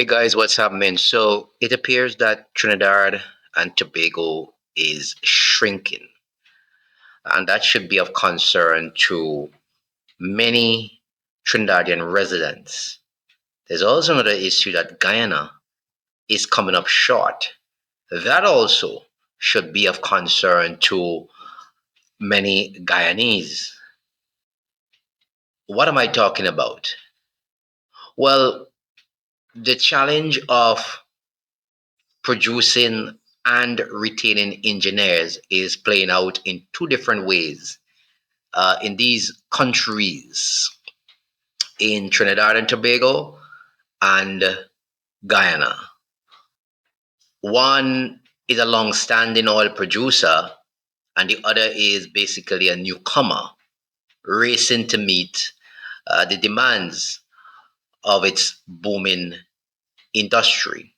Hey guys, what's happening? So it appears that Trinidad and Tobago is shrinking, and that should be of concern to many Trinidadian residents. There's also another issue that Guyana is coming up short. That also should be of concern to many Guyanese. What am I talking about? Well, the challenge of producing and retaining engineers is playing out in two different ways in these countries, in Trinidad and Tobago and Guyana. One is a long standing oil producer, and the other is basically a newcomer racing to meet the demands of its booming industry.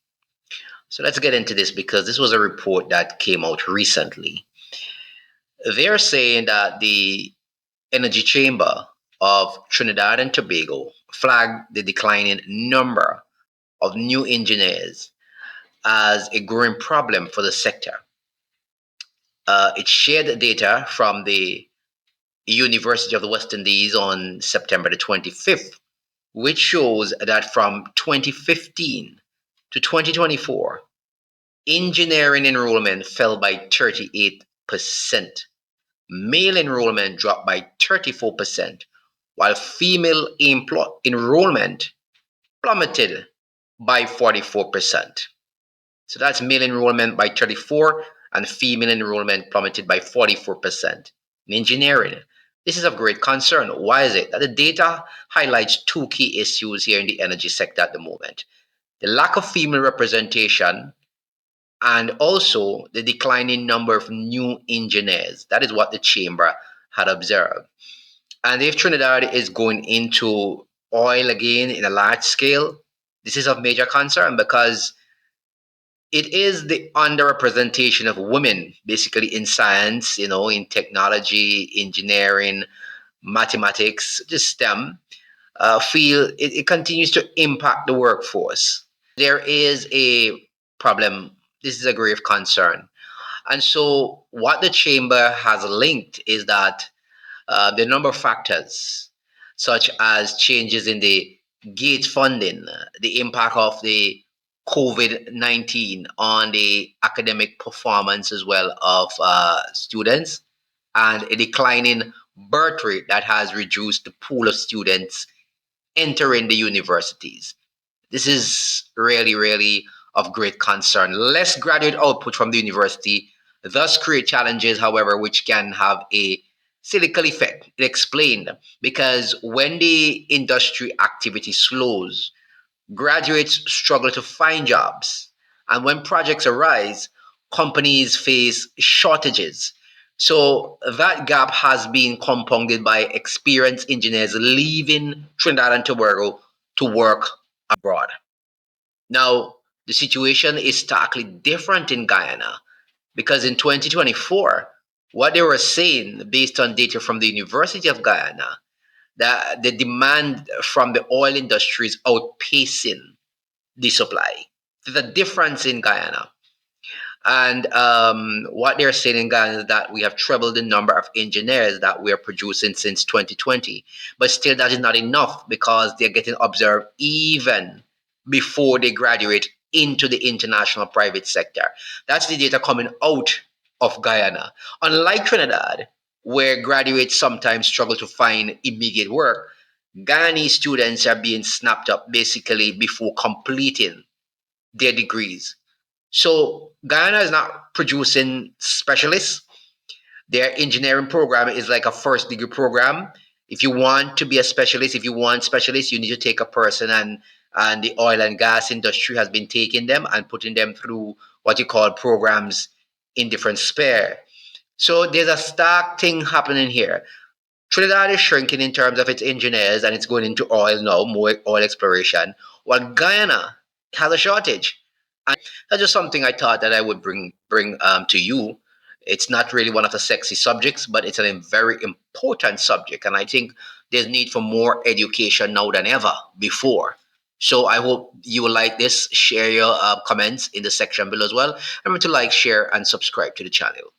So let's get into this because this was a report that came out recently. They're saying that the Energy Chamber of Trinidad and Tobago flagged the declining number of new engineers as a growing problem for the sector. It shared data from the University of the West Indies on September the 25th, which shows that from 2015 to 2024, engineering enrollment fell by 38%. Male enrollment dropped by 34%, while female enrollment plummeted by 44%. So that's male enrollment by 34 and female enrollment plummeted by 44% in engineering. This is of great concern. Why is it? That the data highlights two key issues here in the energy sector at the moment. The lack of female representation and also the declining number of new engineers. That is what the chamber had observed. And if Trinidad is going into oil again in a large scale, this is of major concern because it is the underrepresentation of women, basically in science, in technology, engineering, mathematics, just STEM, feel it continues to impact the workforce. There is a problem. This is a grave concern. And so, what the chamber has linked is that the number of factors, such as changes in the Gates funding, the impact of the COVID-19 on the academic performance as well of students, and a declining birth rate that has reduced the pool of students entering the universities. This is really, really of great concern. Less graduate output from the university thus create challenges, however, which can have a cyclical effect. It explained because when the industry activity slows, graduates struggle to find jobs. And when projects arise, companies face shortages. So that gap has been compounded by experienced engineers leaving Trinidad and Tobago to work abroad. Now, the situation is starkly different in Guyana because in 2024, what they were saying based on data from the University of Guyana, that the demand from the oil industry is outpacing the supply. There's a difference in Guyana. And what they're saying in Ghana is that we have trebled the number of engineers that we are producing since 2020. But still, that is not enough because they're getting observed even before they graduate into the international private sector. That's the data coming out of Guyana. Unlike Trinidad, where graduates sometimes struggle to find immediate work, Guyanese students are being snapped up basically before completing their degrees. So Guyana is not producing specialists. Their engineering program is like a first degree program. If you want to be a specialist, if you want specialists, you need to take a person, and the oil and gas industry has been taking them and putting them through what you call programs in different sphere. So there's a stark thing happening here. Trinidad is shrinking in terms of its engineers and it's going into oil now, more oil exploration, while Guyana has a shortage. That's just something I thought that I would bring to you. It's not really one of the sexy subjects, but it's a very important subject, and I think there's need for more education now than ever before. So I hope you will like this. Share your comments in the section below as well. Remember to like, share, and subscribe to the channel.